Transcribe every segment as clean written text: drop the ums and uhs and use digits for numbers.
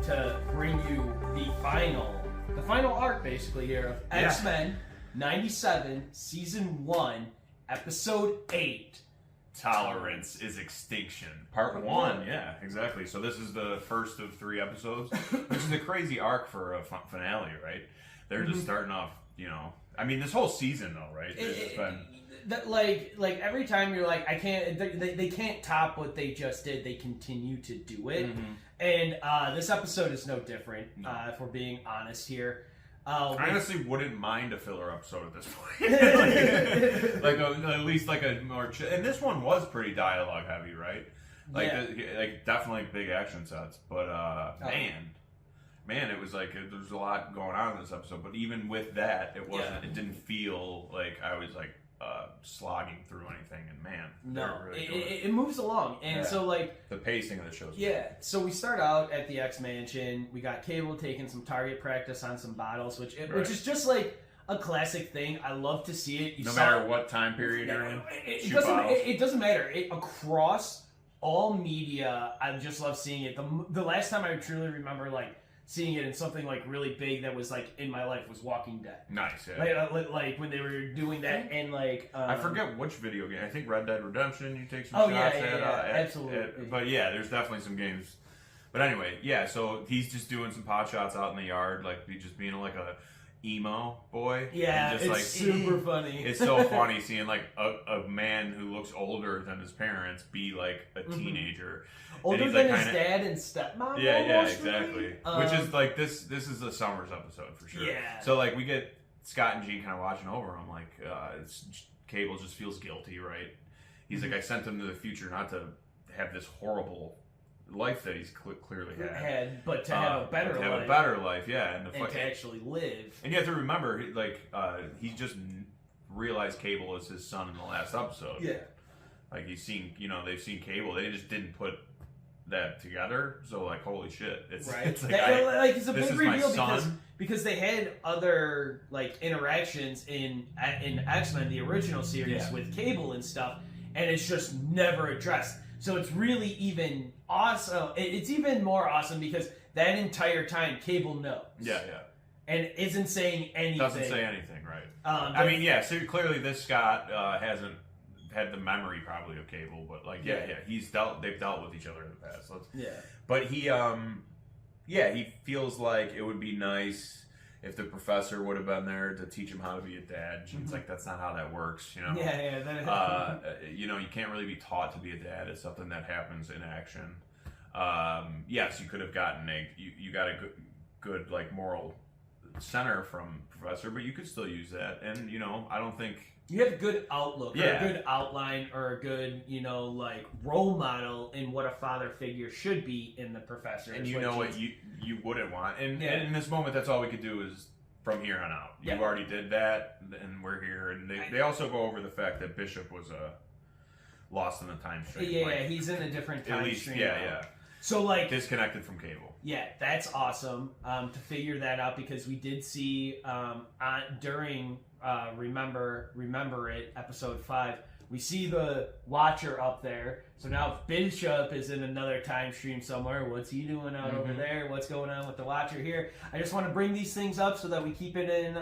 to bring you the final arc, basically, here of X-Men 97, Season 1, Episode 8. Tolerance is Extinction. Part 1, yeah, exactly. So this is the first of 3 episodes, which is a crazy arc for a finale, right? They're just starting off, you know... I mean, this whole season, though, right? It's been... Like every time you're like, I can't... They can't top what they just did. They continue to do it. And this episode is no different, if we're being honest here. I honestly wouldn't mind a filler episode at this point. At least like a more... And this one was pretty dialogue heavy, right? Like definitely big action sets. But man, it was like there was a lot going on in this episode. But even with that, it wasn't. It didn't feel like I was like slogging through anything. And man, no, really it moves along. And so like the pacing of the show. So we start out at the X Mansion. We got Cable taking some target practice on some bottles, which is just like a classic thing. I love to see it. No matter what time period you're in, it doesn't matter. Across all media, I just love seeing it. The last time I truly remember like seeing it in something like really big that was like in my life was Walking Dead. Nice, yeah. Like when they were doing that and like I forget which video game. I think Red Dead Redemption. You take some shots at absolutely. But yeah, there's definitely some games. But anyway, yeah. So he's just doing some pot shots out in the yard, like just being like a emo boy. Yeah, just it's like super funny. It's so funny seeing like a man who looks older than his parents be like a teenager. Older than his dad and stepmom? Yeah, exactly. Which is like this is a Summers episode for sure. Yeah. So like we get Scott and Jean kind of watching over him, like Cable just feels guilty, right? He's like, I sent him to the future not to have this horrible life that he's clearly had, but to have a better life. To have a better life, yeah. And to actually live. And you have to remember, like, he just realized Cable is his son in the last episode. Yeah. Like, they've seen Cable. They just didn't put that together. So, like, holy shit. It's like, it's a big reveal because they had other, like, interactions in X-Men, the original series, with Cable and stuff, and it's just never addressed. So it's really even awesome. It's even more awesome because that entire time, Cable knows. Yeah. And isn't saying anything. Doesn't say anything, right? So clearly this Scott hasn't had the memory probably of Cable, but like, they've dealt with each other in the past. But he feels like it would be nice if the professor would have been there to teach him how to be a dad. Jean's like, that's not how that works, you know? You know, you can't really be taught to be a dad. It's something that happens in action. Yes, you could have gotten you got a good like moral center from professor, but you could still use that. And, you know, I don't think... You have a good outlook, or a good outline, or a good, you know, like, role model in what a father figure should be in the professor. And you know what you wouldn't want. And in this moment, that's all we could do is from here on out. You already did that, and we're here. And they also go over the fact that Bishop was lost in the time stream. He's in a different time stream. So, like... disconnected from Cable. Yeah, that's awesome to figure that out, because we did see during... Remember It, episode 5, we see the Watcher up there. So now if Bishop is in another time stream somewhere, what's he doing out over there? What's going on with the Watcher here? I just want to bring these things up so that we keep it in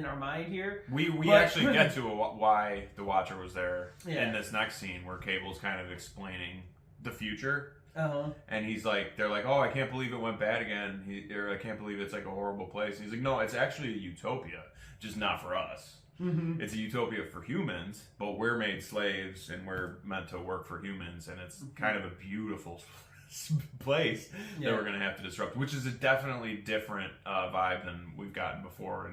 our mind here. We actually get to why the Watcher was there in this next scene, where Cable's kind of explaining the future. And he's like, they're like, oh, I can't believe it went bad again. I can't believe it's like a horrible place. And he's like, no, it's actually a utopia, just not for us. It's a utopia for humans, but we're made slaves and we're meant to work for humans, and it's kind of a beautiful place that we're going to have to disrupt, which is a definitely different vibe than we've gotten before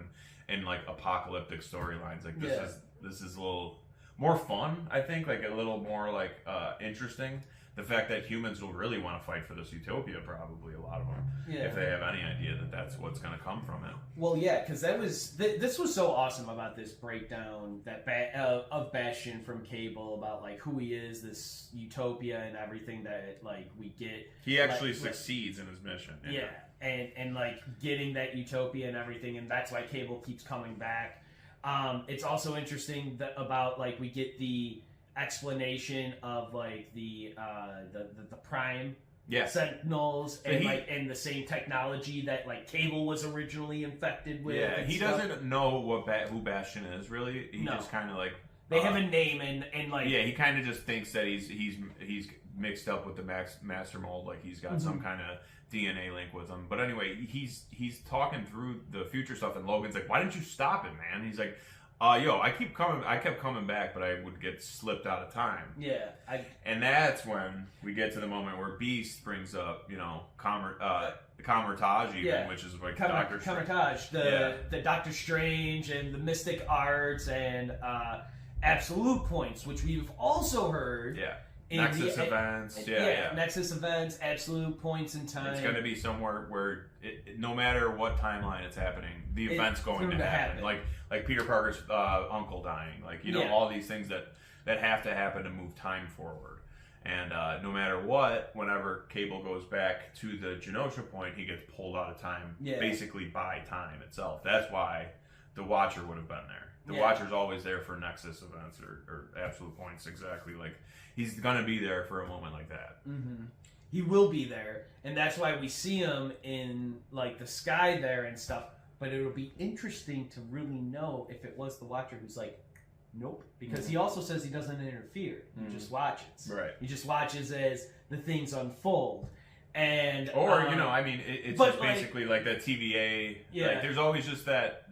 in like apocalyptic storylines. Like this is a little more fun, I think, like a little more like interesting. The fact that humans will really want to fight for this utopia, probably a lot of them, if they have any idea that that's what's going to come from it. Well, yeah, because this was so awesome about this breakdown of Bastion from Cable, about like who he is, this utopia, and everything that like we get. He actually succeeds in his mission. And like getting that utopia and everything, and that's why Cable keeps coming back. It's also interesting about like we get the explanation of like the prime Sentinels and the same technology that like Cable was originally infected with. Yeah, he doesn't know who Bastion is really. He just kind of like they have a name and like he kind of just thinks that he's mixed up with the Master Mold, like he's got some kind of DNA link with him. But anyway, he's talking through the future stuff, and Logan's like, "Why didn't you stop it, man?" He's like, I kept coming back, but I would get slipped out of time. Yeah. And that's when we get to the moment where Beast brings up, Kamar-Taj which is like Doctor Strange. Kamar-Taj, the Doctor Strange and the Mystic Arts and Absolute Points, which we've also heard. Yeah. Nexus events. Nexus events, Absolute Points in time. It's going to be somewhere where no matter what timeline it's happening, the event's going to happen. Like Peter Parker's uncle dying. Like, all these things that have to happen to move time forward. And no matter what, whenever Cable goes back to the Genosha point, he gets pulled out of time, basically by time itself. That's why the Watcher would have been there. The Watcher's always there for Nexus events or Absolute Points, exactly. Like, he's going to be there for a moment like that. Mm-hmm. He will be there, and that's why we see him in, like, the sky there and stuff. But it'll be interesting to really know if it was the Watcher who's like, nope. Because he also says he doesn't interfere. He just watches. Right. He just watches as the things unfold. And it's just basically like that TVA. Yeah. Like, there's always just that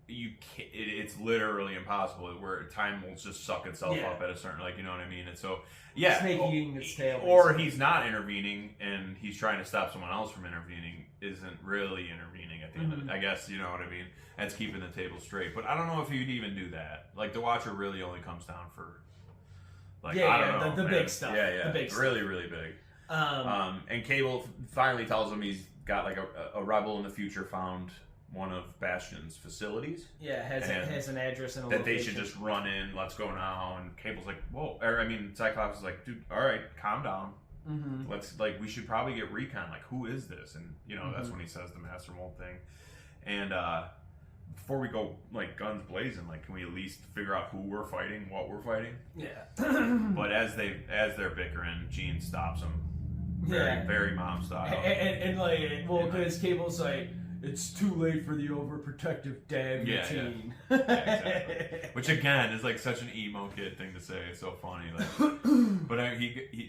it's literally impossible where time will just suck itself up at a certain, like, you know what I mean? And so, snake eating its tail. Or he's not intervening and he's trying to stop someone else from intervening, isn't really intervening at the end of it. I guess, you know what I mean? That's keeping the table straight. But I don't know if you'd even do that. Like, the Watcher really only comes down for, like, I don't know, the big stuff. Yeah, the big really, stuff. really big. And Cable finally tells him he's got like a rebel in the future found one of Bastion's facilities. Yeah, has an address and a that location. They should just run in. Let's go now. And Cable's like, whoa. Cyclops is like, dude, all right, calm down. Let's we should probably get recon. Like, who is this? And that's when he says the Master Mold thing. And before we go like guns blazing, like, can we at least figure out who we're fighting, what we're fighting? Yeah. But as they're bickering, Jean stops them. Very mom style. And because Cable's like, it's too late for the overprotective dad routine. Yeah, exactly. Which again is like such an emo kid thing to say. It's so funny. Like, but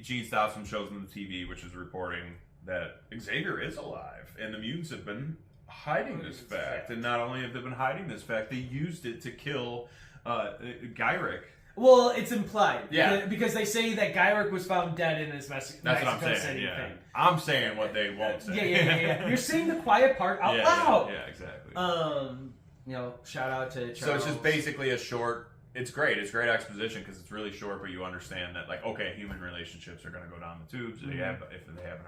Jean stops him, shows him the TV, which is reporting that Xavier is alive, and the mutants have been hiding this fact. And not only have they been hiding this fact, they used it to kill Gyrick. Well, it's implied. Yeah. Because they say that Gyrick was found dead in his Mexico City thing. I'm saying what they won't say. Yeah. You're saying the quiet part out loud. Yeah, exactly. Shout out to Charles. So it's just basically a short... It's great. It's great exposition because it's really short, but you understand that, like, okay, human relationships are going to go down the tubes if they haven't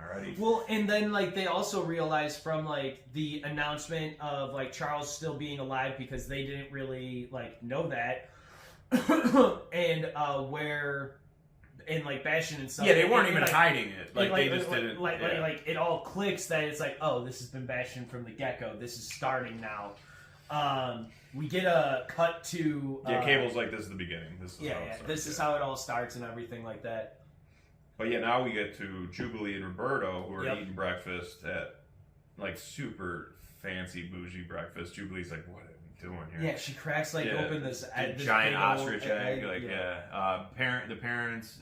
already. Well, and then, like, they also realized from, like, the announcement of, like, Charles still being alive because they didn't really, like, know that. And where in like Bastion and stuff. Yeah, they weren't even hiding it. Like they just didn't. Like it all clicks that it's like, oh, this has been Bastion from the get-go. This is starting now. We get a cut to Cable's like, this is the beginning. This is how it starts. This is how it all starts and everything like that. But now we get to Jubilee and Roberto who are eating breakfast at like super fancy bougie breakfast. Jubilee's like, what? Doing here. Yeah, she cracks open this giant ostrich egg. The parents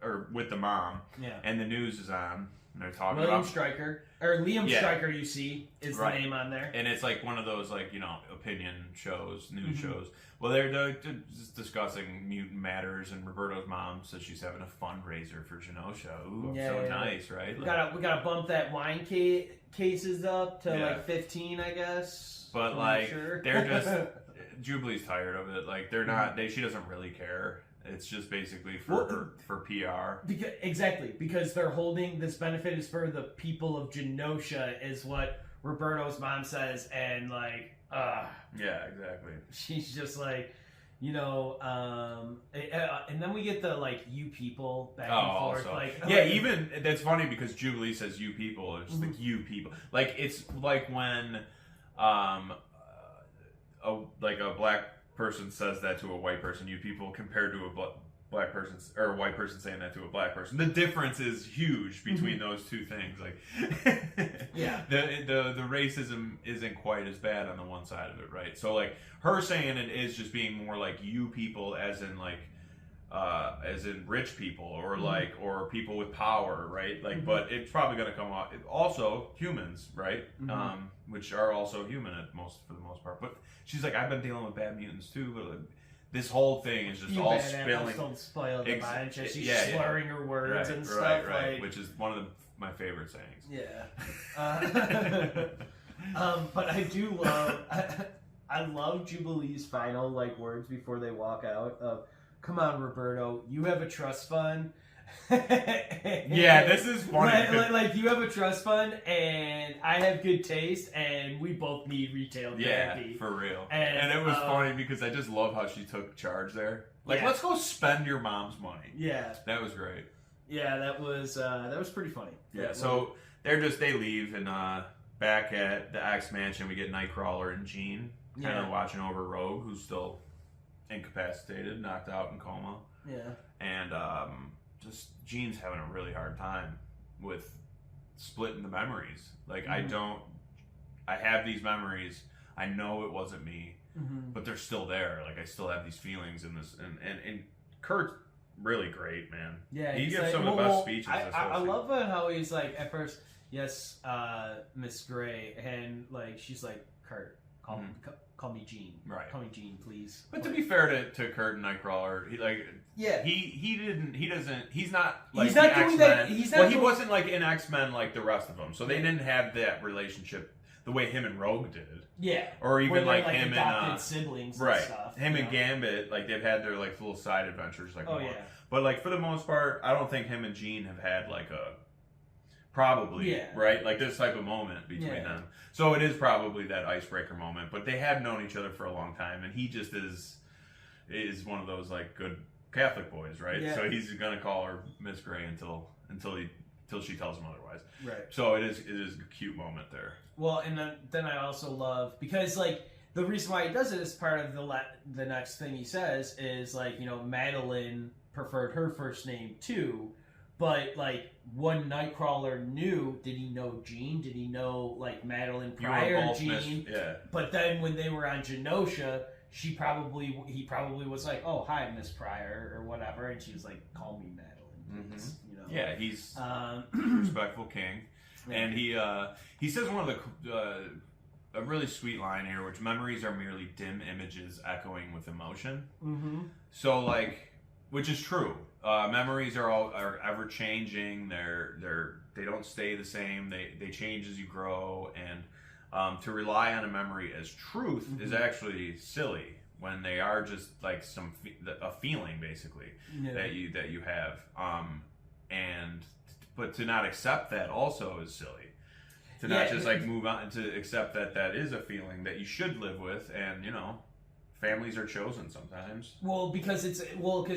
are with the mom. Yeah, and the news is on. And they're talking Liam about Stryker. You see, is the name on there, and it's like one of those opinion shows, news shows. Well, they're just discussing mutant matters, and Roberto's mom says she's having a fundraiser for Genosha. Ooh, nice, right? We gotta bump that wine cases up to like 15, I guess. But they're just Jubilee's tired of it. Like they're not. She doesn't really care. It's just basically for PR. Because they're holding this benefit is for the people of Genosha, is what Roberto's mom says, and yeah, exactly. She's just like, and then we get the you people back and forth. Also. Even that's funny because Jubilee says you people. It's just like you people. Like it's like when. A black person says that to a white person, you people, compared to black person or a white person saying that to a black person. The difference is huge between those two things. Like, yeah, the racism isn't quite as bad on the one side of it, right? So like her saying it is just being more like you people, as in like, as in rich people or like or people with power, right? Like, but it's probably going to come off also humans, right? Which are also human for the most part. But she's like, I've been dealing with bad mutants too, but like, this whole thing is just all spilling. Don't spoil the bunch. She's slurring her words and stuff. Right. Like, which is one of my favorite sayings. Yeah. But I do love. I love Jubilee's final like words before they walk out. Of, "Come on, Roberto, you have a trust fund." Yeah, this is funny. Like you have a trust fund, and I have good taste, and we both need retail therapy. Yeah, for real. And it was funny because I just love how she took charge there. Like, let's go spend your mom's money. Yeah, that was great. Yeah, that was pretty funny. Yeah, so they leave, and back at the X Mansion, we get Nightcrawler and Jean kind of watching over Rogue, who's still incapacitated, knocked out in coma. Yeah, and just Jean's having a really hard time with splitting the memories. Like, I have these memories. I know it wasn't me, but they're still there. Like, I still have these feelings in this. And Kurt's really great, man. Yeah, he gives some of the best speeches. I love how he's like, at first, yes, Miss Gray, and like she's like, Kurt, call me Jean. Right. Call me Jean, please. But to be fair to Kurt and Nightcrawler, he's not like the X-Men. He wasn't like in X-Men like the rest of them. So they didn't have that relationship the way him and Rogue did. Yeah. Or even like him and siblings and stuff. Him and Gambit, like they've had their like little side adventures like more. Yeah. But like for the most part, I don't think him and Jean have had like a right? Like this type of moment between them. So it is probably that icebreaker moment, but they have known each other for a long time, and he just is one of those like good Catholic boys, right? Yeah. So he's gonna call her Miss Gray until she tells him otherwise. Right. So it is a cute moment there. Well, and then I also love, because like the reason why he does it is part of the next thing he says is like, you know, Madeline preferred her first name too. But, like, when Nightcrawler knew, did he know Jean? Did he know, like, Madeline prior Jean? Yeah. But then when they were on Genosha, he probably was like, oh, hi, Miss Pryor, or whatever. And she was like, call me Madeline. You know? Yeah, he's a respectful king. Yeah. And he says one of a really sweet line here, which memories are merely dim images echoing with emotion. So, like, which is true. Memories are ever changing. They don't stay the same. They change as you grow, and to rely on a memory as truth is actually silly when they are just like a feeling basically that you have. But to not accept that also is silly. To not just like move on, to accept that is a feeling that you should live with, and you know. Families are chosen sometimes. Well, because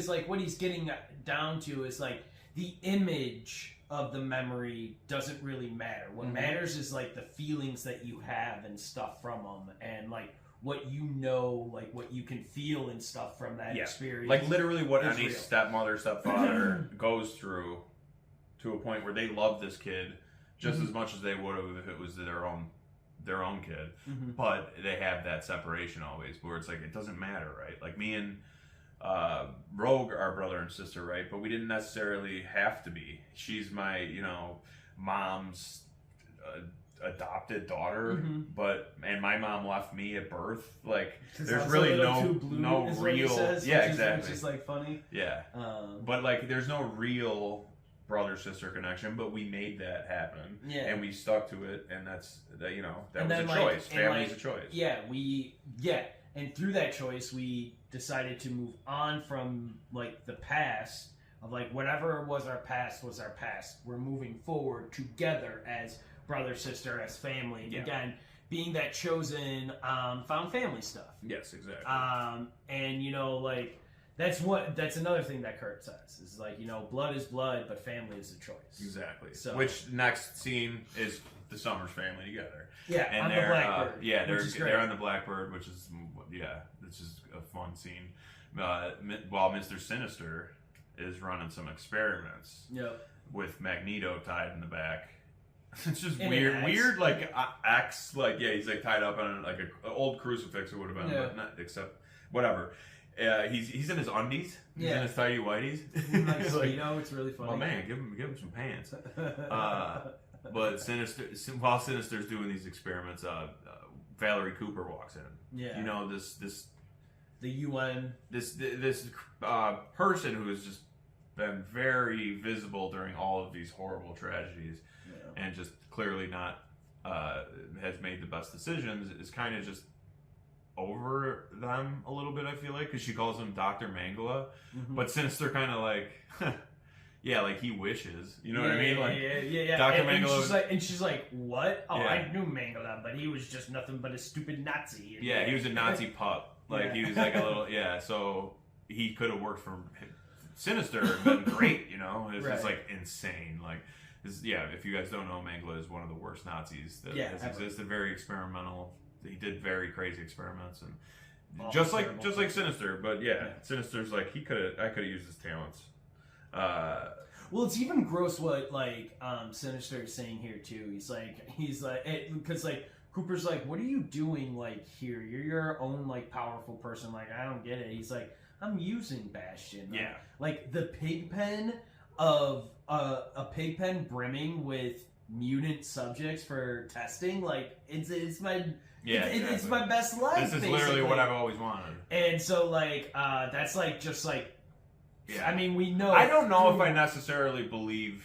like what he's getting down to is like the image of the memory doesn't really matter. What matters is like the feelings that you have and stuff from them, and like what you know, like what you can feel and stuff from that experience. Like literally what any stepfather goes through to a point where they love this kid just as much as they would have if it was their own kid, but they have that separation always where it's like it doesn't matter, right? Like me and Rogue are brother and sister, right? But we didn't necessarily have to be. She's my, you know, mom's adopted daughter, and my mom left me at birth. Like there's really no real, exactly. Which is like funny, but like there's no real brother-sister connection, but we made that happen, and we stuck to it, and that was a choice. Family's a choice. And through that choice, we decided to move on from like the past of like whatever was our past. We're moving forward together as brother, sister, as family. And again, being that chosen, found family stuff. Yes, exactly. And you know, like. That's another thing that Kurt says is like, you know, blood is blood, but family is a choice. Exactly. So, which next scene is the Summers family together. Yeah, and on the Blackbird. They're on the Blackbird, which is this is a fun scene. While Mr. Sinister is running some experiments. Yep. With Magneto tied in the back. It's just In weird, like X, like he's like tied up on like an old crucifix. It would have been, but not except whatever. He's in his undies. He's in his tidy whities. Like Speedo, it's really funny. Oh man, give him some pants. But while Sinister's doing these experiments, Valerie Cooper walks in. Yeah. You know this the UN this person who has just been very visible during all of these horrible tragedies, and just clearly not has made the best decisions, is kind of just over them a little bit, I feel like, because she calls him Dr. Mangala, but Sinister kind of like, yeah, like he wishes, you know what I mean? Like, yeah. Dr. And Mangala, she's like, what? Oh, I knew Mangala, but he was just nothing but a stupid Nazi. Yeah, he was a Nazi pup. Like he was like a little, so he could have worked for Sinister and been great, you know? It's just like insane. Like, if you guys don't know, Mangala is one of the worst Nazis that has existed. Very experimental. He did very crazy experiments, and just like Sinister. But Sinister's like I could have used his talents. Well, it's even gross what Sinister is saying here too. He's like because Cooper's like, what are you doing here? You're your own powerful person. I don't get it. He's like, I'm using Bastion. Like the pig pen of a pig pen brimming with mutant subjects for testing. It's my it's my best life. This is basically. Literally what I've always wanted. And so that's I mean, we know. I don't know if I necessarily believe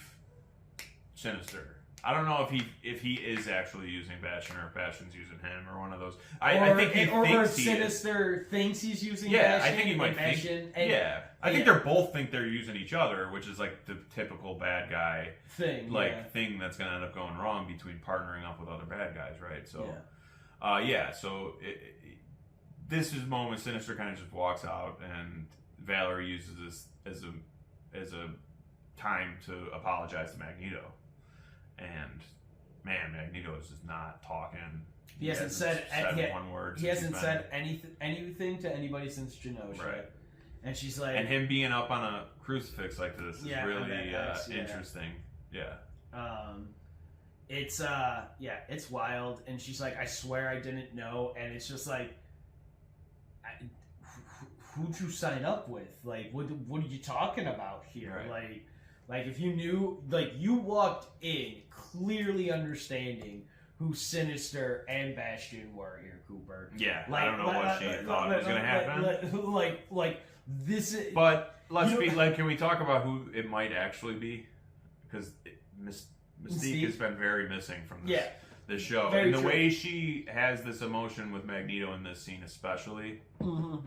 Sinister. I don't know if he is actually using Bastion or if Bastion's using him or one of those. I think he thinks Sinister thinks he's using Bastion. I think he might Bastion, think. I think they both think they're using each other, which is like the typical bad guy thing. Thing that's going to end up going wrong between partnering up with other bad guys, right? So, so this is the moment Sinister kind of just walks out, and Valerie uses this as a time to apologize to Magneto. And man, Magneto is just not talking. He hasn't said one word. He hasn't said anything to anybody since Genosha. Right. And she's like, and him being up on a crucifix like this is really interesting. It's wild. And she's like, I swear I didn't know. And it's just like, who'd you sign up with? What are you talking about here? Right. If you knew, you walked in clearly understanding who Sinister and Bastion were here, Cooper. Yeah, I don't know what she thought was going to happen. This is... But let's be, can we talk about who it might actually be? Because Mystique has been very missing from this show. Very and the true. way she has this emotion with Magneto in this scene especially. Mm-hmm.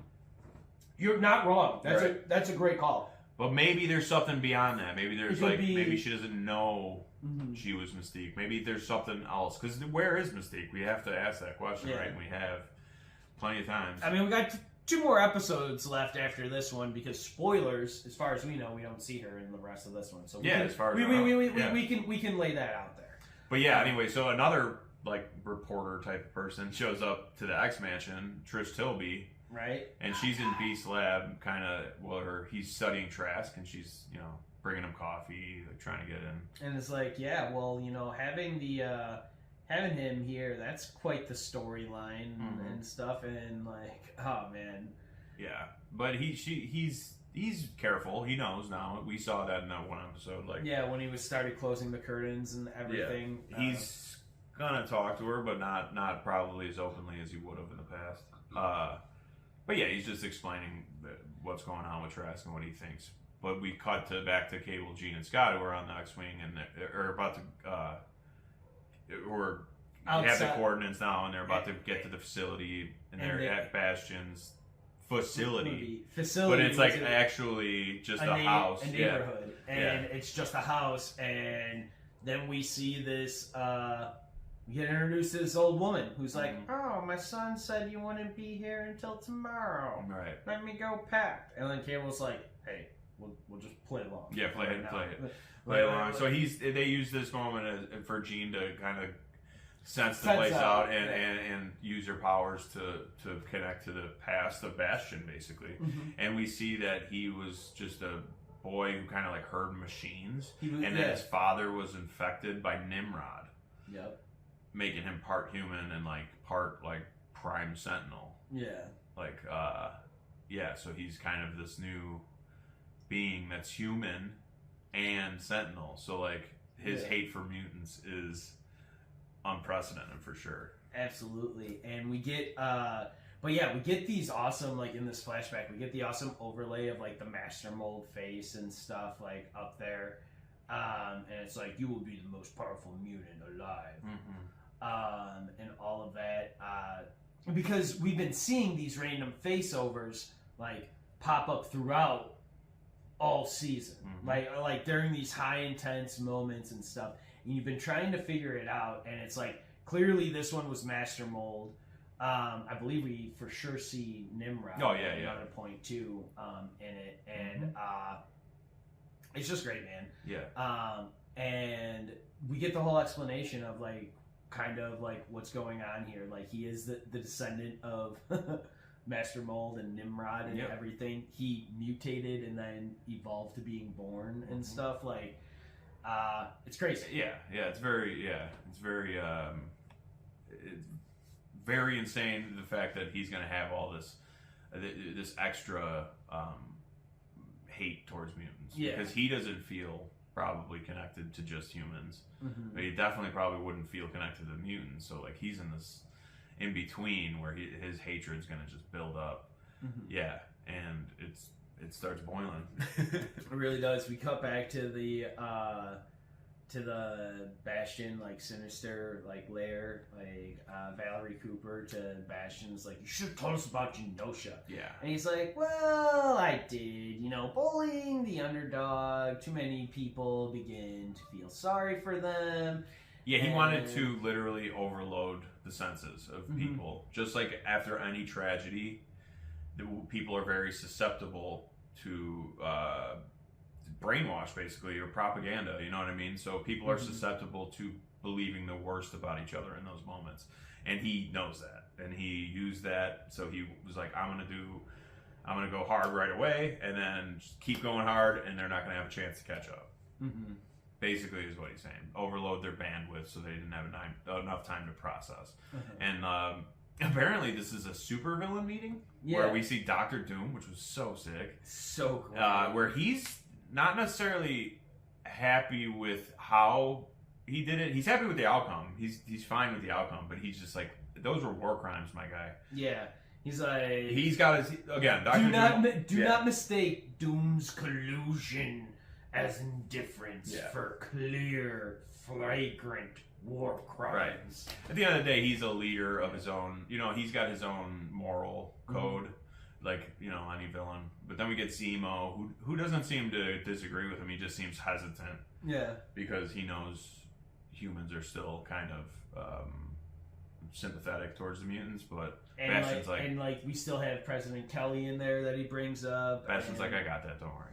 You're not wrong. That's a great call. But maybe there's something beyond that. Maybe there's maybe she doesn't know she was Mystique. Maybe there's something else. Because where is Mystique? We have to ask that question, right? And we have plenty of times. I mean, we got 2 more episodes left after this one because spoilers, as far as we know, we don't see her in the rest of this one. So as far as we can lay that out there. But anyway, so another reporter type of person shows up to the X Mansion, Trish Tilby. Right. And she's in Beast Lab, kind of, where he's studying Trask, and she's, bringing him coffee, trying to get in. And it's having him here, that's quite the storyline and stuff, and oh man. Yeah, but he's careful. He knows now. We saw that in that one episode. When he started closing the curtains and everything. Yeah. He's gonna talk to her, but not probably as openly as he would have in the past. But he's just explaining what's going on with Trask and what he thinks. But we cut back to Cable, Jean, and Scott, who are on the X-Wing and are about to, or have the coordinates now, and they're about to get to the facility, and they're at Bastion's facility. But it's actually just a house, a neighborhood, and it's just a house, and then we see this. We get introduced to this old woman who's like, oh, my son said you wouldn't be here until tomorrow. Right. Let me go pack. And then Cable's like, hey, we'll just play along. Yeah, play along. So they use this moment for Jean to kind of sense the place out and use her powers to connect to the past of Bastion, basically. And we see that he was just a boy who kind of like heard machines, and then yeah. his father was infected by Nimrod. Yep. Making him part human and like part like Prime Sentinel. Yeah. Like, yeah. So he's kind of this new being that's human and Sentinel. So like his hate for mutants is unprecedented for sure. Absolutely, and we get, but yeah, we get these awesome, like in this flashback, we get the awesome overlay of like the Master Mold face and stuff like up there, and it's like you will be the most powerful mutant alive, and all of that, because we've been seeing these random face overs like pop up throughout all season, like during these high intense moments and stuff, and you've been trying to figure it out, and it's like. Clearly, this one was Master Mold. I believe we for sure see Nimrod. Oh, yeah, at yeah. another point too in it, and it's just great, man. Yeah. And we get the whole explanation of like, kind of like what's going on here. Like he is the descendant of Master Mold and Nimrod and everything. He mutated and then evolved to being born and stuff like. It's crazy. It's very insane the fact that he's going to have all this extra hate towards mutants because he doesn't feel probably connected to just humans. But he definitely probably wouldn't feel connected to mutants. So like he's in this in between where his hatred's going to just build up. And it starts boiling. It really does. We cut back to the Bastion like sinister like lair, like Valerie Cooper to Bastion's like, you should have told us about Genosha. And he's like, well, I did, you know, bullying the underdog, too many people begin to feel sorry for them. He wanted to literally overload the senses of people. Just like after any tragedy, people are very susceptible to brainwash, basically, or propaganda, you know what I mean? So people are susceptible to believing the worst about each other in those moments. And he knows that. And he used that, so he was like, I'm gonna go hard right away, and then just keep going hard, and they're not gonna have a chance to catch up. Basically is what he's saying. Overload their bandwidth so they didn't have enough time to process. And apparently this is a supervillain meeting where we see Dr. Doom, which was so sick. So cool. Where he's not necessarily happy with how he did it. He's happy with the outcome. He's fine with the outcome, but he's just like, those were war crimes, my guy. Yeah. He's like... He's got his... Again, Dr. Doom... Do not mistake Doom's collusion as indifference for clear, flagrant war crimes. At the end of the day, he's a leader of his own... You know, he's got his own moral code, like, you know, any villain. But then we get Zemo, who doesn't seem to disagree with him. He just seems hesitant. Yeah. Because he knows humans are still kind of sympathetic towards the mutants, but Bastion's like we still have President Kelly in there that he brings up. Bastion's like, I got that, don't worry.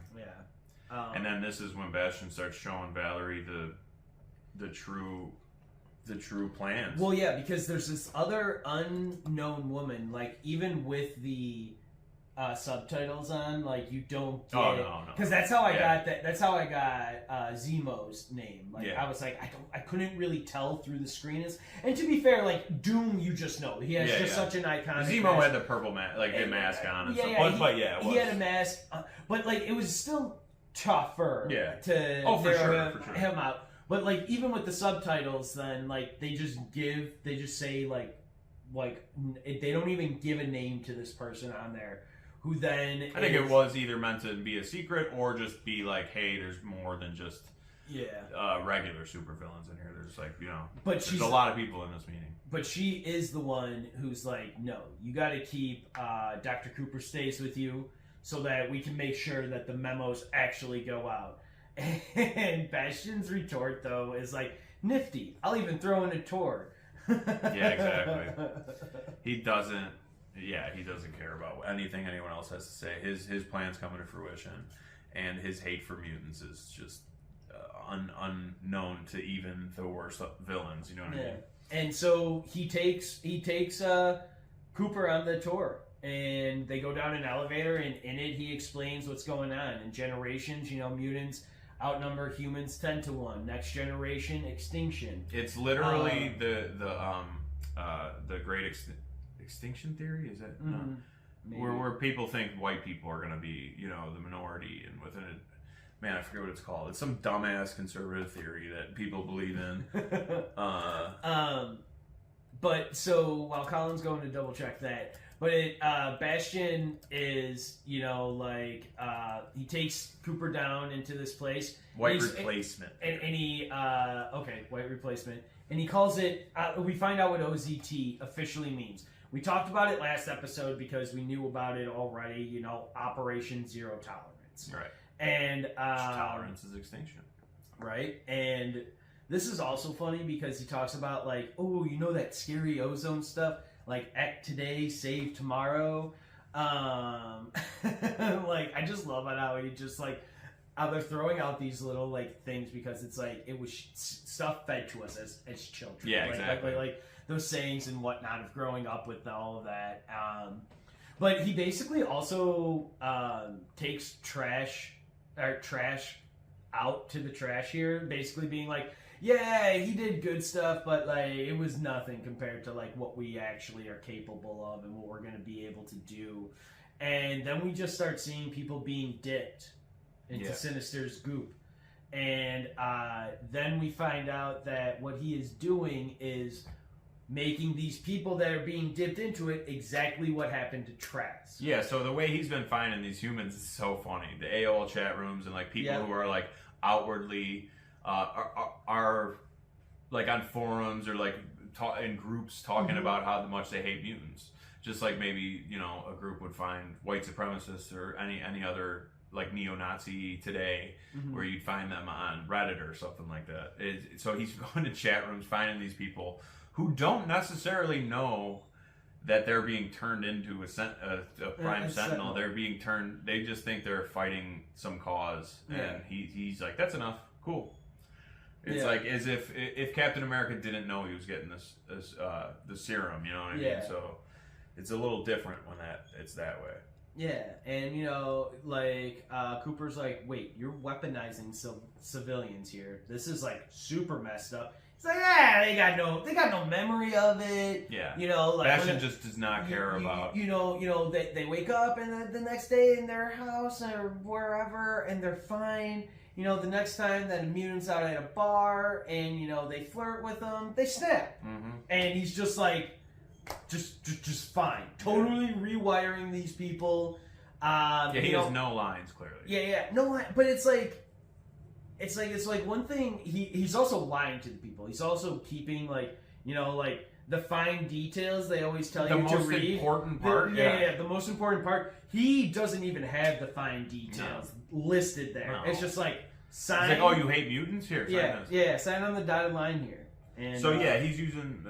Yeah. And then this is when Bastion starts showing Valerie the true plans. Well, yeah, because there's this other unknown woman, like even with the subtitles on, like you don't get no. Because that's how I got that. That's how I got Zemo's name. Like I was like, I couldn't really tell through the screen. And to be fair, like Doom, you just know he has such an iconic. Zemo had the purple mask on and stuff. It was. He had a mask, but like it was still tougher to for sure. him out. But like even with the subtitles, then like they just say like they don't even give a name to this person on there. Who then? I think it was either meant to be a secret or just be like, hey, there's more than just regular supervillains in here. There's like, you know, there's a lot of people in this meeting. But she is the one who's like, no, you got to keep Dr. Cooper stays with you so that we can make sure that the memos actually go out. And Bastion's retort though is like, nifty. I'll even throw in a tour. Yeah, exactly. He doesn't care about anything anyone else has to say. His plans coming to fruition, and his hate for mutants is just unknown to even the worst villains. You know what I mean? And so he takes Cooper on the tour, and they go down an elevator, and in it he explains what's going on. In generations, mutants outnumber humans 10-1. Next generation, extinction. It's literally the great extinction theory. Is it? Where people think white people are going to be, the minority, and within it, man, I forget what it's called. It's some dumbass conservative theory that people believe in. But so while Colin's going to double check that, but Bastion is, he takes Cooper down into this place. White replacement. And he, white replacement. And he calls it, we find out what OZT officially means. We talked about it last episode because we knew about it already, Operation Zero Tolerance. Right. And tolerance is extinction. Right. And this is also funny because he talks about that scary ozone stuff, like act today, save tomorrow. I just love it how he just how they're throwing out these little things because it's it was stuff fed to us as children. Yeah, exactly. Like those sayings and whatnot of growing up with all of that. But he basically also takes trash out to the trash here, basically being yeah, he did good stuff, but it was nothing compared to what we actually are capable of and what we're going to be able to do. And then we just start seeing people being dipped into Sinister's goop. And then we find out that what he is doing is making these people that are being dipped into it exactly what happened to Trask. Yeah, so the way he's been finding these humans is so funny. The AOL chat rooms and people who are outwardly are on forums or in groups talking about how much they hate mutants. Just maybe a group would find white supremacists or any other neo-Nazi today, where you'd find them on Reddit or something like that. So he's going to chat rooms, finding these people who don't necessarily know that they're being turned into a prime sentinel. They're being turned. They just think they're fighting some cause, and he's like, "That's enough. Cool." It's as if Captain America didn't know he was getting this the serum. You know what I mean? So it's a little different when it's that way. Yeah, and Cooper's wait, you're weaponizing civilians here. This is super messed up. It's they got no memory of it. Yeah. Bastion just does not care about. They wake up and the next day in their house or wherever and they're fine. The next time that a mutant's out at a bar and they flirt with them, they snap. Mm-hmm. And he's just just fine. Totally rewiring these people. He has no lines clearly. Yeah, no line. But it's one thing. He's also lying to the people. He's also keeping the fine details they always tell you to read. The most important part. The most important part. He doesn't even have the fine details listed there. No. It's just sign. It's you hate mutants? Here, sign this. Sign on the dotted line here. And, so he's using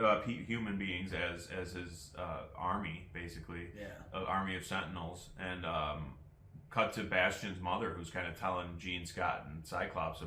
human beings as his army, basically. An army of sentinels, and cut to Bastion's mother, who's kind of telling Jean Scott and Cyclops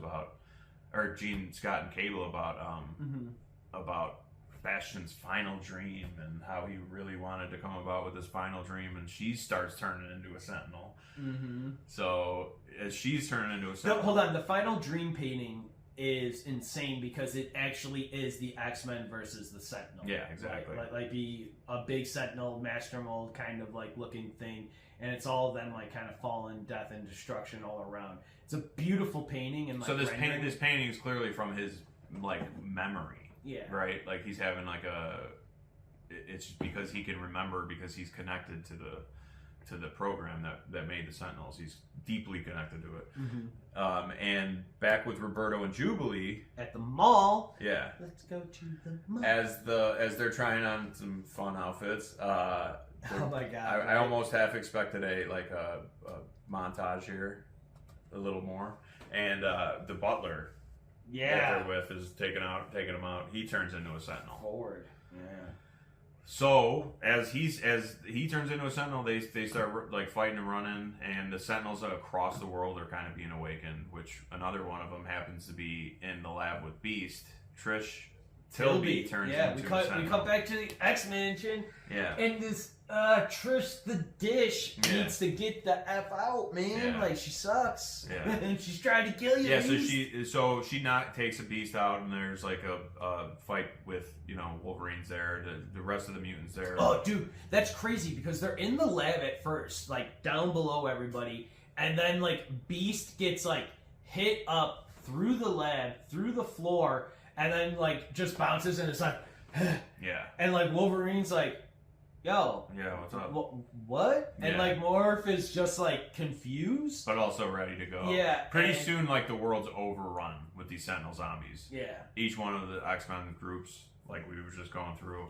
Jean Scott and Cable about Bastion's final dream and how he really wanted to come about with his final dream, and she starts turning into a sentinel. Mm-hmm. So as she's turning into a sentinel, hold on, the final dream painting is insane because it actually is the X-Men versus the Sentinel. Yeah, exactly. Be a big Sentinel, Master Mold kind of looking thing, and it's all of them kind of fallen, death, and destruction all around. It's a beautiful painting, and so this painting is clearly from his memory. Yeah. Right. He's having it's because he can remember because he's connected to the program that made the Sentinels. He's deeply connected to it. Mm-hmm. And back with Roberto and Jubilee at the mall. Yeah. Let's go to the mall. As they're trying on some fun outfits. Oh my god! I almost half expected a montage here, a little more, and the butler. That they're with is taking him out. He turns into a sentinel. Forward. Yeah. So as he turns into a sentinel, they start fighting and running, and the sentinels across the world are kind of being awakened. Which another one of them happens to be in the lab with Beast. Trish Tilby turns into a sentinel. We cut back to the X-Mansion. Yeah. And this Trish the dish needs to get the F out, man. Like, she sucks. Yeah. And she's trying to kill you. Yeah, so she takes a beast out, and there's like a fight with, Wolverine's there, the rest of the mutants there. Oh, dude, that's crazy, because they're in the lab at first, like, down below everybody, and then, like, Beast gets, like, hit up through the lab, through the floor, and then, like, just bounces, and it's like, yeah. And, like, Wolverine's like, yo. Yeah, what's up? What? And, like, Morph is just, like, confused. But also ready to go. Yeah. Pretty soon, like, the world's overrun with these Sentinel zombies. Yeah. Each one of the X-Men groups, like we were just going through,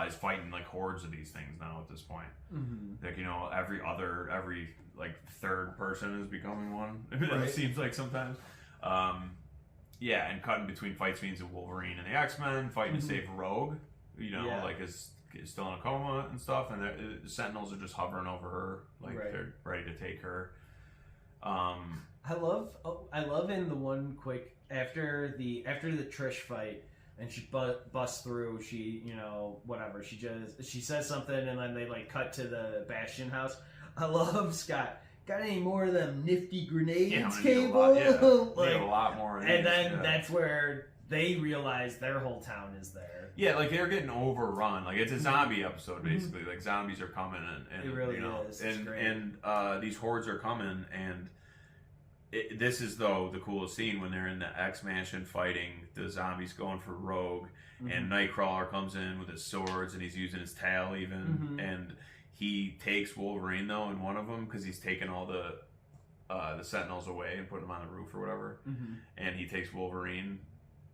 is fighting, like, hordes of these things now at this point. Mm-hmm. Like, every, like, third person is becoming one. Right. It seems like sometimes. And cutting between fight scenes of Wolverine and the X-Men, fighting to save Rogue, like, is still in a coma and stuff, and the Sentinels are just hovering over her, like they're ready to take her. I love in the one quick after the Trish fight, and she busts through. She whatever. She says something, and then they like cut to the Bastion house. I love Scott. Got any more of them nifty grenades, Cable? Like, a lot more. And then that's where they realize their whole town is there. Yeah, like they're getting overrun. Like it's a zombie episode basically. Like zombies are coming, and it really is. It's great. And these hordes are coming, and this is though the coolest scene when they're in the X Mansion fighting the zombies going for Rogue, and Nightcrawler comes in with his swords, and he's using his tail even, and he takes Wolverine though in one of them because he's taking all the Sentinels away and putting them on the roof or whatever, and he takes Wolverine,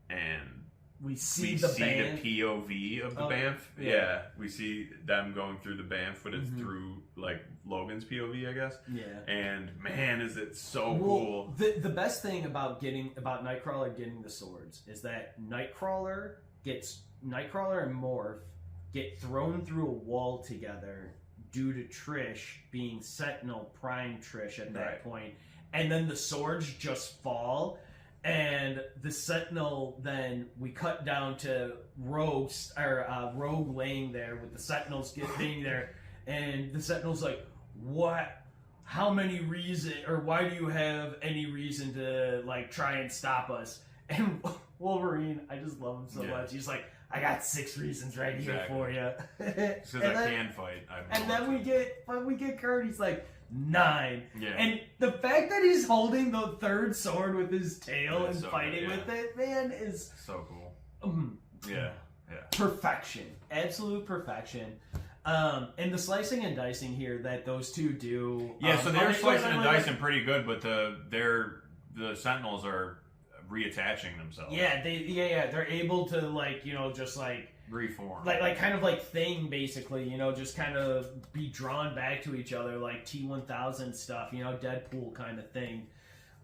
and we see the POV of the Banff. Yeah, we see them going through the Banff, but it's through like Logan's POV, I guess. Yeah. And man, is it so cool. The best thing about Nightcrawler getting the swords is that Nightcrawler and Morph get thrown through a wall together due to Trish being Sentinel Prime Trish at that point. And then the swords just fall. And the Sentinel, then we cut down to Rogue laying there with the Sentinels being there, and the Sentinel's like, "What? How many reason? Or why do you have any reason to like try and stop us?" And Wolverine, I just love him so much. He's like, "I got 6 reasons right here for you." Because I can fight. And then we get Kurt. He's like, 9. Yeah. And the fact that he's holding the third sword with his tail and so fighting with it, man, is so cool. Yeah. Perfection. Absolute perfection. And the slicing and dicing here that those two do. Yeah, so they're slicing and dicing pretty good, but the Sentinels are reattaching themselves. Yeah, they're able to just like reform, like kind of like Thing, basically, just kind of be drawn back to each other like T-1000 stuff, Deadpool kind of thing.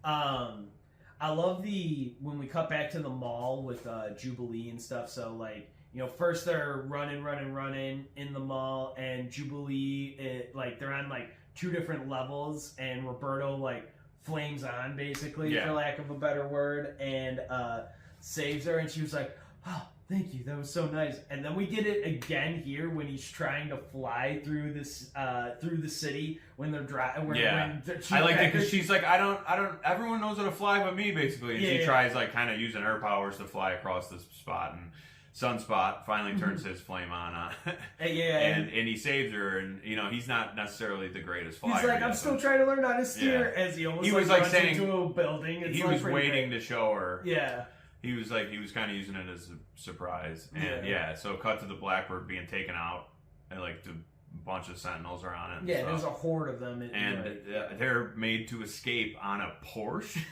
I love when we cut back to the mall with Jubilee and stuff. So like, first they're running in the mall, and Jubilee, they're on like 2 different levels, and Roberto like flames on basically, for lack of a better word, and saves her, and she was like, "Oh, thank you, that was so nice." And then we get it again here when he's trying to fly through the city when they're driving. I like it because she's like, I don't. Everyone knows how to fly but me, basically. And she tries like kind of using her powers to fly across this spot, and Sunspot finally turns his flame on. And he saves her, and he's not necessarily the greatest flyer. He's like, I'm still trying to learn how to steer, as he almost was runs saying into a building. He was waiting to show her. Yeah. He was kind of using it as a surprise. And so cut to the Blackbird being taken out, and like the bunch of Sentinels are on it. Yeah, there's a horde of them. They're made to escape on a Porsche.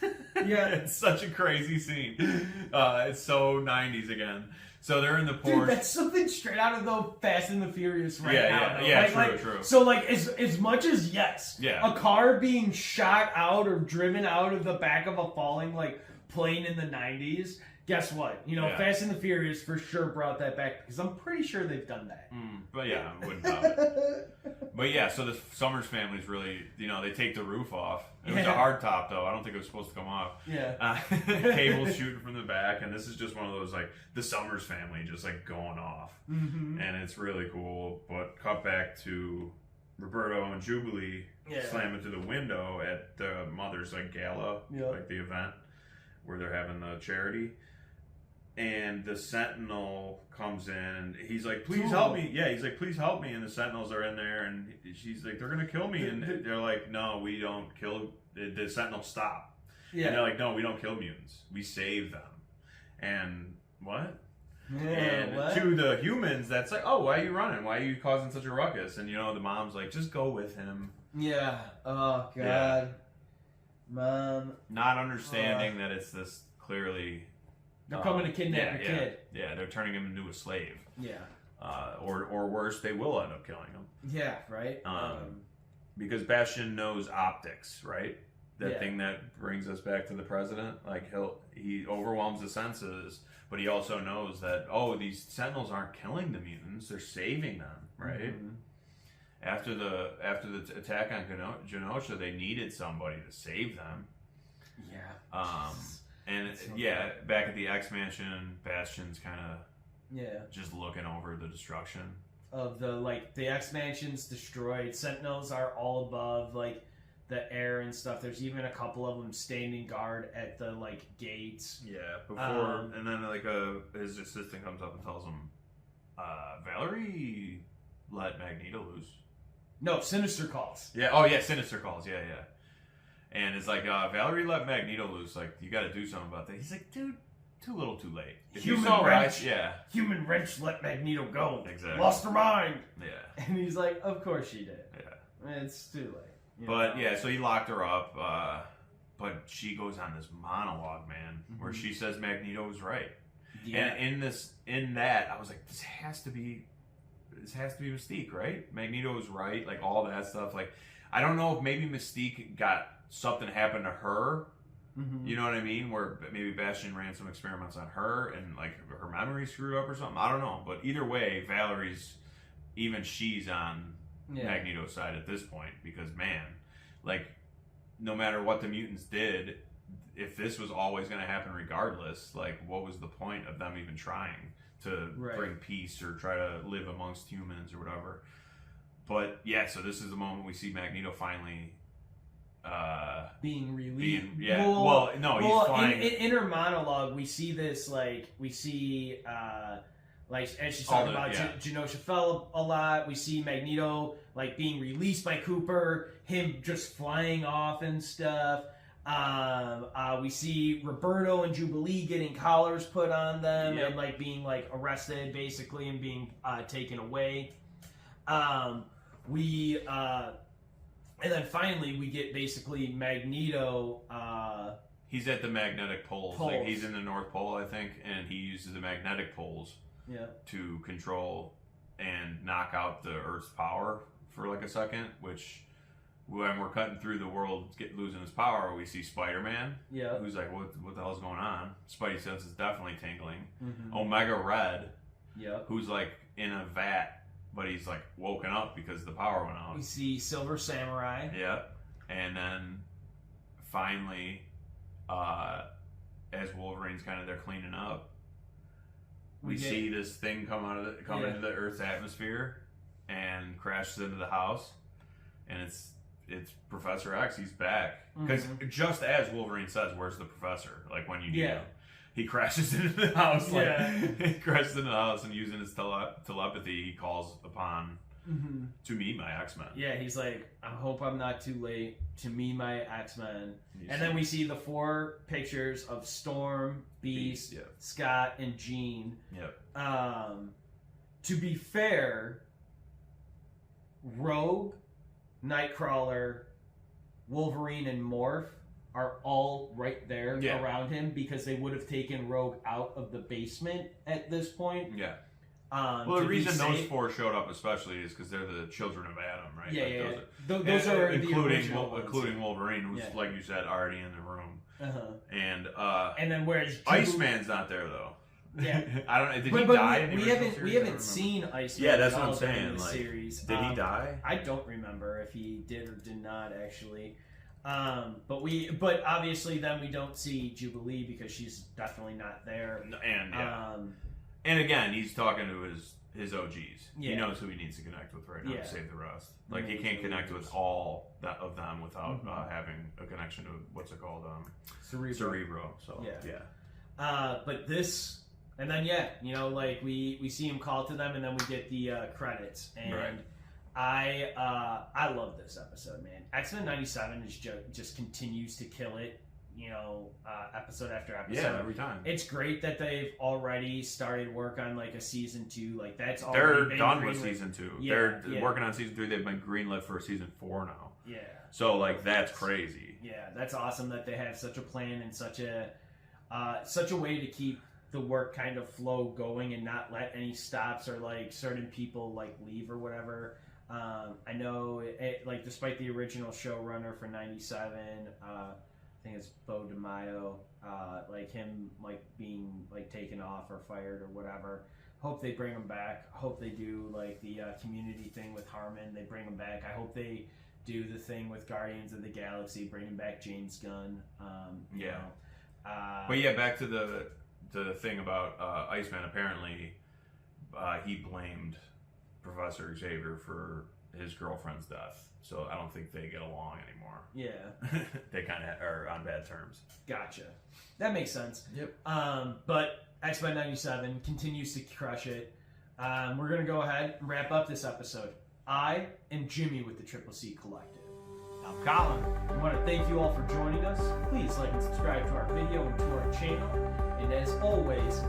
Yeah. It's such a crazy scene. It's so 90s again. So they're in the Porsche. Dude, that's something straight out of the Fast and the Furious now. Yeah, true. So like, as much as a car being shot out or driven out of the back of a falling like plane in the 90s guess what? Fast and the Furious for sure brought that back because I'm pretty sure they've done that. But yeah, I wouldn't doubt it. But yeah, so the Summers family's really, they take the roof off. It was a hard top, though. I don't think it was supposed to come off. Yeah. Cable's shooting from the back, and this is just one of those, like, the Summers family just, like, going off. Mm-hmm. And it's really cool. But cut back to Roberto and Jubilee slam into the window at the mother's, like, gala, like the event where they're having the charity. And the Sentinel comes in, and he's like, please help me. Yeah, he's like, please help me. And the Sentinels are in there, and she's like, they're going to kill me. And they're like, no, we don't kill. The Sentinels stop. Yeah. And they're like, no, we don't kill mutants. We save them. And what? Yeah, and what? To the humans, that's like, oh, why are you running? Why are you causing such a ruckus? And, the mom's like, just go with him. Yeah. Oh, God. Yeah. Mom. Not understanding that it's this clearly... They're coming to kidnap your kid. Yeah, they're turning him into a slave. Yeah. Or worse, they will end up killing him. Yeah, right? Because Bastion knows optics, right? That thing that brings us back to the president. Like, he overwhelms the senses, but he also knows that, these Sentinels aren't killing the mutants, they're saving them, right? Mm-hmm. After the attack on Genosha, they needed somebody to save them. Yeah. And back at the X Mansion, Bastion's kind of just looking over the destruction of the X Mansion's destroyed. Sentinels are all above the air and stuff. There's even a couple of them standing guard at the gates. Yeah, before and then his assistant comes up and tells him, Valerie let Magneto loose. No, Sinister calls. Yeah. Oh yeah, Sinister calls. Yeah. And it's like, Valerie let Magneto loose. Like, you got to do something about that. He's like, dude, too little, too late. Human wrench let Magneto go. Exactly. Lost her mind. Yeah. And he's like, of course she did. Yeah. It's too late. But so he locked her up. But she goes on this monologue, man, where she says Magneto was right. Yeah. And in that, I was like, this has to be Mystique, right? Magneto was right. Like, all that stuff. Like, I don't know if maybe Mystique got something happened to her, you know what I mean? Where maybe Bastion ran some experiments on her and her memory screwed up or something. I don't know, but either way, she's on Magneto's side at this point because no matter what the mutants did, if this was always going to happen regardless, what was the point of them even trying to bring peace or try to live amongst humans or whatever? But so this is the moment we see Magneto finally. Being released. He's flying. In her monologue, we see this, as she's talking about Genosha fell a lot. We see Magneto, being released by Cooper, him just flying off and stuff. We see Roberto and Jubilee getting collars put on them and, being, arrested, basically, and being taken away. And then finally, we get basically Magneto. He's at the magnetic poles. He's in the North Pole, I think, and he uses the magnetic poles to control and knock out the Earth's power for a second. Which, when we're cutting through the world, losing his power, we see Spider-Man, who's like, "What the hell's going on?" Spidey sense is definitely tingling. Mm-hmm. Omega Red, who's in a vat. But he's woken up because the power went out. We see Silver Samurai. Yeah. And then finally, as Wolverine's kind of there cleaning up, we see this thing come into the Earth's atmosphere and crashes into the house. And it's Professor X. He's back. Because just as Wolverine says, where's the professor? When you need him. He crashes into the house. He crashes into the house, and using his telepathy, he calls upon to meet my X-Men. Yeah, he's like, I hope I'm not too late to meet my X-Men. And then we see the 4 pictures of Storm, Beast, Scott, and Jean. Yep. To be fair, Rogue, Nightcrawler, Wolverine, and Morph are all right there around him because they would have taken Rogue out of the basement at this point. Yeah. Well, the reason those 4 showed up especially is because they're the children of Adam, right? Yeah, like yeah. Those are including Wolverine, who's like you said already in the room. And then whereas Iceman's not there though. Yeah, I don't know. Did he die in the original series? We haven't seen Iceman. Yeah, that's what I'm saying. In the like, series. Did he die? I don't remember if he did or did not actually. But obviously then we don't see Jubilee because she's definitely not there. And again, he's talking to his OGs. Yeah. He knows who he needs to connect with right now to save the rest. Like he can't connect with all of them without having a connection to what's it called, Cerebro. So but this, and then like we see him call to them, and then we get the credits, and I love this episode, man. X-Men 97 is just continues to kill it. Episode after episode. Yeah, every time. It's great that they've already started work on like a season 2. Like that's already they're been done with season 2. Yeah, they're working on season 3. They've been greenlit for season 4 now. Yeah. So like that's crazy. Yeah, that's awesome that they have such a plan and such a way to keep the work kind of flow going and not let any stops or like certain people like leave or whatever. I know like despite the original showrunner for 97, I think it's Bo DeMaio, like him like being like taken off or fired or whatever. Hope they bring him back. Hope they do like the community thing with Harmon. They bring him back. I hope they do the thing with Guardians of the Galaxy, bringing back James Gunn. But yeah, back to the thing about Iceman. Apparently, he blamed Professor Xavier for his girlfriend's death. So I don't think they get along anymore. Yeah. They kind of are on bad terms. Gotcha. That makes sense. Yep. But X-Men 97 continues to crush it. We're going to go ahead and wrap up this episode. I am Jimmy with the Triple C Collective. I'm Colin. I want to thank you all for joining us. Please like and subscribe to our video and to our channel. And as always,